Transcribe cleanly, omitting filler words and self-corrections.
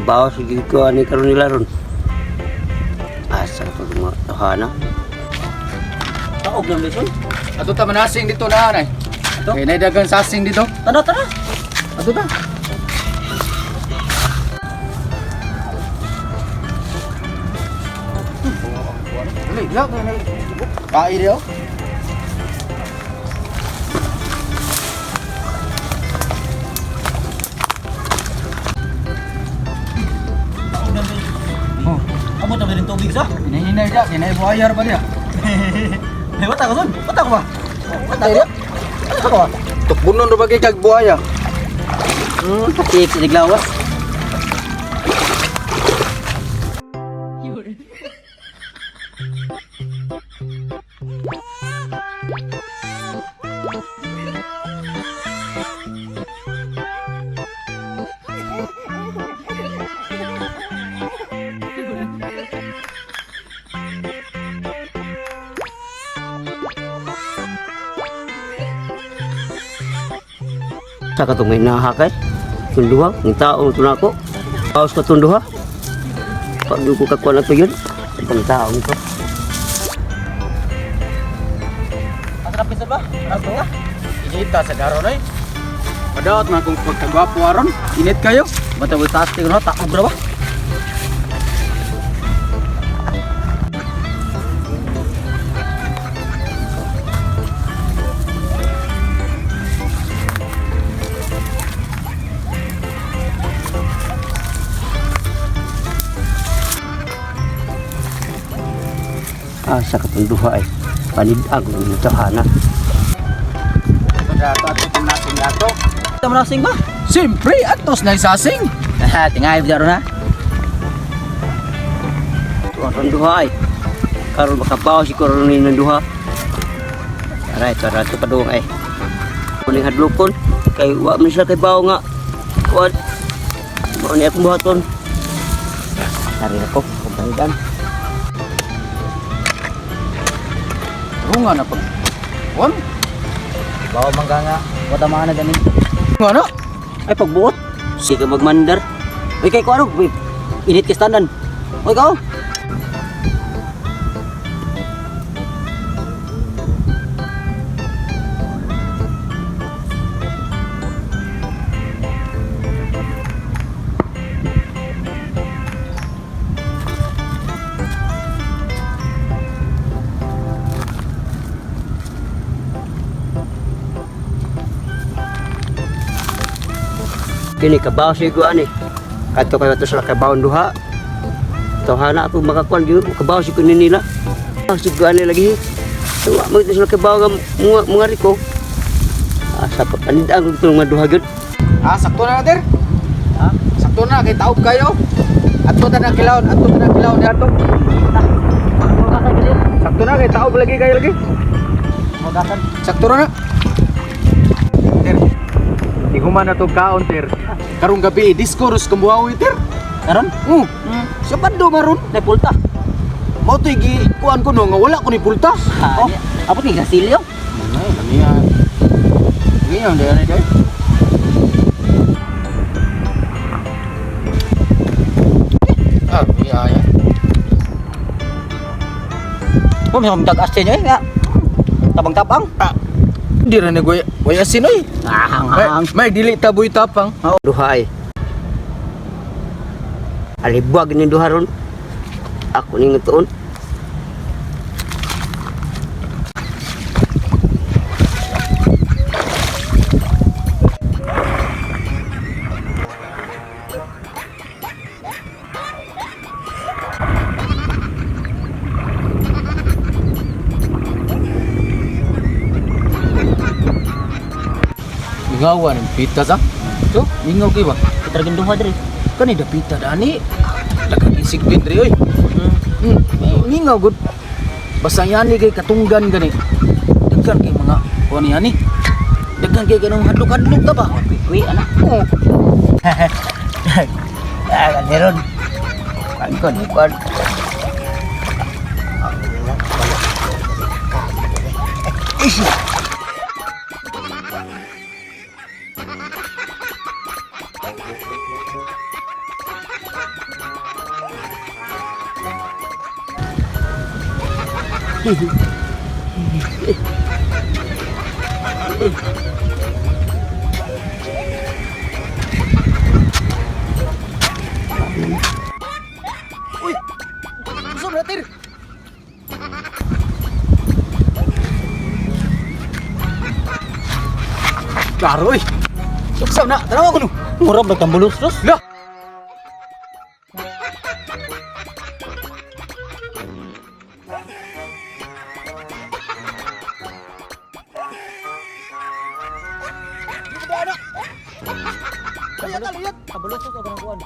kabawas sige ko ani karon nila ron. Asa ko mo tahana. Taog lang dito. Ato ta manasing dito na anay. Ato? Kay nay dagang sasing dito. Tara tara. Ato ta. Dali, yak na. Kai dio. Amo ta rin tubig sa? Hinahinay dia, hinay buhayar pa dia. Lewat ako son. Bata ko ba? Bata dia. Ako ba? Tukbunon ro bagay kag buhaya. Patik sa diglawas. Sa katong may nahakay tunduha ng tao tuna ko paus ka tunduha pag ko kakuha na to yun pang tao nito Atrap bisa ba? Ato nga. Inita sa garo na Padaot man kung pagkagwapo aron, init kayo. matawid taas tingin ho takog na ba sa katunduha ay panidag ng tahana. Dato ato tinasing dato. Ito manasing ba? Siyempre, atos na isasing. Tingay bidaro na. Ito ang tunduha ay karon makapaw si koronin ng duha. Aray, tara ito padung ay. Kuning hadlokon kay wa man siya kay bawo nga. Kuan. Mao ni akong buhaton. Tari ako, kumpanidan. Runga na pag. Wan? Bawo mangga nga, wata mana ganin. Ano? Ay pagbuot, sige magmandar. Uy kay ko ano, init ka standan. Uy ko. Kini kabaw sigo ani. Kadto kayo to sa kabaw duha. Tawhana ako makakuan gyud kabaw sigo ni nila. Sigo ani lagi. Tuwa mo to sa kabaw mga riko. Asa pa kanidang to nga duha gyud. Sakto na natin. Ha? Sakto na kay taog kayo. Ato ta na kilawon ato. Sakto na kay taog lagi kayo lagi. Magakan. Sakto na. Di human na to kaon ter. Karong gabi discourse kung buhawi ter. Karon? Sa pando maron. Nay pulta. Mao to igi kuan ko no nga wala ko ni pulta. Oh, apa ni gasilyo? Ay, lamiya. Ngayon dia ni day. Iya ya. Oh, may mag asin nyo nga. Tabang-tabang. Di ra na goy asin oy. Hang-hang. May dili taboy tapang. Duha ay. Alibwag ni duha ron. Ako ni ngutuon. Ingawan ang pita sa. So, ingaw kay ba? Kita lagi duha diri. Kani da pita dani. Lagang isig pindri oy. Ingaw gud. Basta yani kay katunggan gani. Daghan kay mga kuan yani. Daghan kay ganung hadlok-hadlok ta ba? Kuy anak. Oo. Kaliron. Pagkon, ikon. Uy! Usap na, Tir! Klaro, uy! Usap na! Tanawa ko no! Murag nagtambulos-los. Lah! Kabulos-los o ganang kuan.